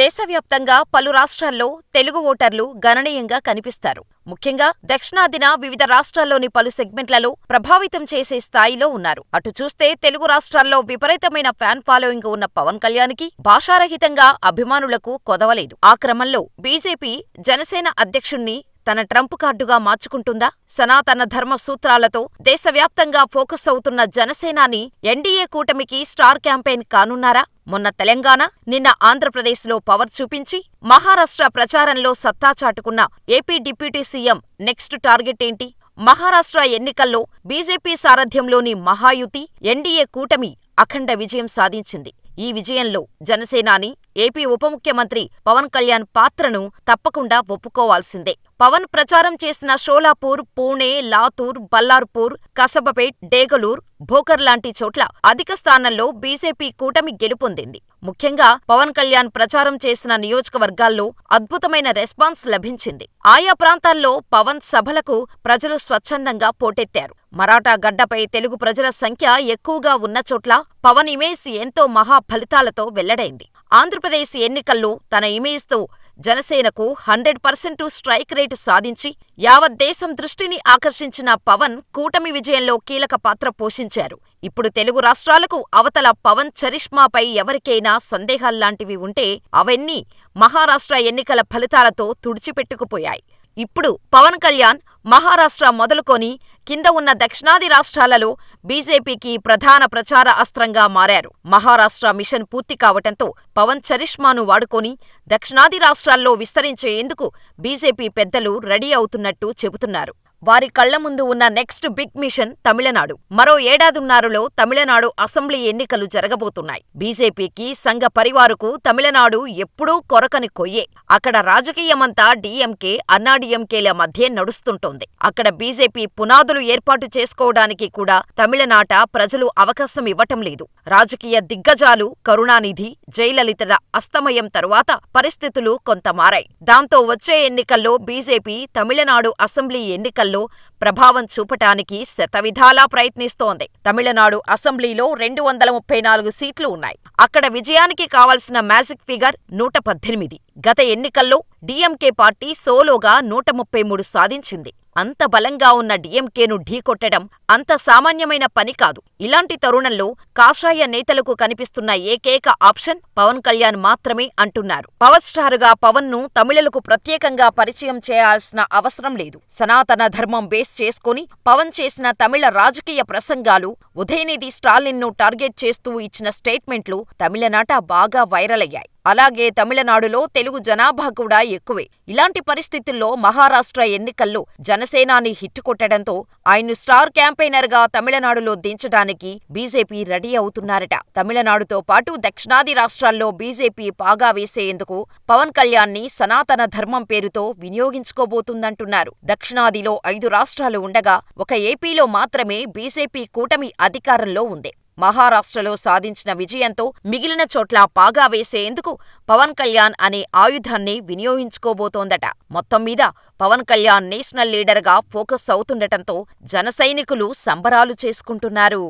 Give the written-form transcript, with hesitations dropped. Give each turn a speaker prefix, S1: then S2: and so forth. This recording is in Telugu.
S1: దేశవ్యాప్తంగా పలు రాష్ట్రాల్లో తెలుగు ఓటర్లు గణనీయంగా కనిపిస్తారు. ముఖ్యంగా దక్షిణాదిన వివిధ రాష్ట్రాల్లోని పలు సెగ్మెంట్లలో ప్రభావితం చేసే స్థాయిలో ఉన్నారు. అటు చూస్తే తెలుగు రాష్ట్రాల్లో విపరీతమైన ఫ్యాన్ ఫాలోయింగ్ ఉన్న పవన్ కళ్యాణ్కి భాషారహితంగా అభిమానులకు కొదవలేదు. ఆ క్రమంలో బీజేపీ జనసేన అధ్యక్షుణ్ణి తన ట్రంప్ కార్డుగా మార్చుకుంటుందా? సనాతన ధర్మ సూత్రాలతో దేశవ్యాప్తంగా ఫోకస్ అవుతున్న జనసేనాని ఎన్డీఏ కూటమికి స్టార్ క్యాంపెయిన్ కానున్నారా? మొన్న తెలంగాణ, నిన్న ఆంధ్రప్రదేశ్లో పవర్ చూపించి మహారాష్ట్ర ప్రచారంలో సత్తా చాటుకున్న AP deputy CM next target ఏంటి? మహారాష్ట్ర ఎన్నికల్లో బీజేపీ సారథ్యంలోని మహాయుతి ఎన్డీఏ కూటమి అఖండ విజయం సాధించింది. ఈ విజయంలో జనసేనాని ఏపీ ఉప ముఖ్యమంత్రి పవన్ కళ్యాణ్ పాత్రను తప్పకుండా ఒప్పుకోవాల్సిందే. పవన్ ప్రచారం చేసిన షోలాపూర్, పూణే, లాతూర్, బల్లార్పూర్, కసబపేట్, డేగలూర్, భోకర్ లాంటి చోట్ల అధిక స్థానాల్లో బీజేపీ కూటమి గెలుపొందింది. ముఖ్యంగా పవన్ కళ్యాణ్ ప్రచారం చేసిన నియోజకవర్గాల్లో అద్భుతమైన రెస్పాన్స్ లభించింది. ఆయా ప్రాంతాల్లో పవన్ సభలకు ప్రజలు స్వచ్ఛందంగా పోటెత్తారు. మరాఠా గడ్డపై తెలుగు ప్రజల సంఖ్య ఎక్కువగా ఉన్న చోట్ల పవన్ ఇమేజ్ ఎంతో మహా ఫలితాలతో వెల్లడైంది. ఆంధ్రప్రదేశ్ ఎన్నికల్లో తన ఇమేజ్తో జనసేనకు 100% స్ట్రైక్ రేటు సాధించి యావత్ దేశం దృష్టిని ఆకర్షించిన పవన్ కూటమి విజయంలో కీలక పాత్ర పోషించారు. ఇప్పుడు తెలుగు రాష్ట్రాలకు అవతల పవన్ చరిష్మాపై ఎవరికైనా సందేహాల్లాంటివి ఉంటే అవన్నీ మహారాష్ట్ర ఎన్నికల ఫలితాలతో తుడిచిపెట్టుకుపోయాయి. ఇప్పుడు పవన్ కళ్యాణ్ మహారాష్ట్ర మొదలుకొని కింద ఉన్న దక్షిణాది రాష్ట్రాలలో బీజేపీకి ప్రధాన ప్రచార అస్త్రంగా మారారు. మహారాష్ట్ర మిషన్ పూర్తి కావటంతో పవన్ చరిష్మాను వాడుకొని దక్షిణాది రాష్ట్రాల్లో విస్తరించేందుకు బీజేపీ పెద్దలు రెడీ అవుతున్నట్టు చెబుతున్నారు. వారి కళ్ల ముందు ఉన్న నెక్స్ట్ బిగ్ మిషన్ తమిళనాడు. మరో ఏడాదిన్నరలో తమిళనాడు అసెంబ్లీ ఎన్నికలు జరగబోతున్నాయి. బీజేపీకి, సంఘ పరివారుకు తమిళనాడు ఎప్పుడూ కొరకని కొయ్యే. అక్కడ రాజకీయమంతా డీఎంకే, అన్నాడీఎంకేల మధ్యే నడుస్తుంటోంది. అక్కడ బీజేపీ పునాదులు ఏర్పాటు చేసుకోవడానికి కూడా తమిళనాట ప్రజలు అవకాశం ఇవ్వటం లేదు. రాజకీయ దిగ్గజాలు కరుణానిధి, జయలలితల అస్తమయం తరువాత పరిస్థితులు కొంత మారాయి. దాంతో వచ్చే ఎన్నికల్లో బీజేపీ తమిళనాడు అసెంబ్లీ ఎన్నికల్లో ప్రభావం చూపటానికి శతవిధాలా ప్రయత్నిస్తోంది. తమిళనాడు అసెంబ్లీలో 234 సీట్లు ఉన్నాయి. అక్కడ విజయానికి కావలసిన మ్యాజిక్ ఫిగర్ 118. గత ఎన్నికల్లో డీఎంకే పార్టీ సోలోగా 133 సాధించింది. అంత బలంగా ఉన్న డీఎంకేను ఢీకొట్టడం అంత సామాన్యమైన పని కాదు. ఇలాంటి తరుణంలో కాషాయ నేతలకు కనిపిస్తున్న ఏకైక ఆప్షన్ పవన్ కళ్యాణ్ మాత్రమే అంటున్నారు. పవర్ స్టారుగా పవన్ను తమిళులకు ప్రత్యేకంగా పరిచయం చేయాల్సిన అవసరం లేదు. సనాతన ధర్మం బేస్ చేసుకుని పవన్ చేసిన తమిళ రాజకీయ ప్రసంగాలు, ఉదయనిధి స్టాలిన్ను టార్గెట్ చేస్తూ ఇచ్చిన స్టేట్మెంట్లు తమిళనాట బాగా వైరల్ అయ్యాయి. అలాగే తమిళనాడులో తెలుగు జనాభా కూడా ఎక్కువే. ఇలాంటి పరిస్థితుల్లో మహారాష్ట్ర ఎన్నికల్లో జనసేనాని హిట్ కొట్టడంతో ఆయన్ను స్టార్ క్యాంపెయినర్గా తమిళనాడులో దించడానికి బీజేపీ రెడీ అవుతున్నారట. తమిళనాడుతో పాటు దక్షిణాది రాష్ట్రాల్లో బీజేపీ పాగా వేసేందుకు పవన్ కళ్యాణ్ని సనాతన ధర్మం పేరుతో వినియోగించుకోబోతుందంటున్నారు. దక్షిణాదిలో 5 రాష్ట్రాలు ఉండగా ఒక ఏపీలో మాత్రమే బీజేపీ కూటమి అధికారంలో ఉంది. మహారాష్ట్రలో సాధించిన విజయంతో మిగిలిన చోట్ల పాగా వేసేందుకు పవన్ కళ్యాణ్ అనే ఆయుధాన్ని వినియోగించుకోబోతోందట. మొత్తం మీద పవన్ కళ్యాణ్ నేషనల్ లీడర్గా ఫోకస్ అవుతుండటంతో జనసైనికులు సంబరాలు చేసుకుంటున్నారు.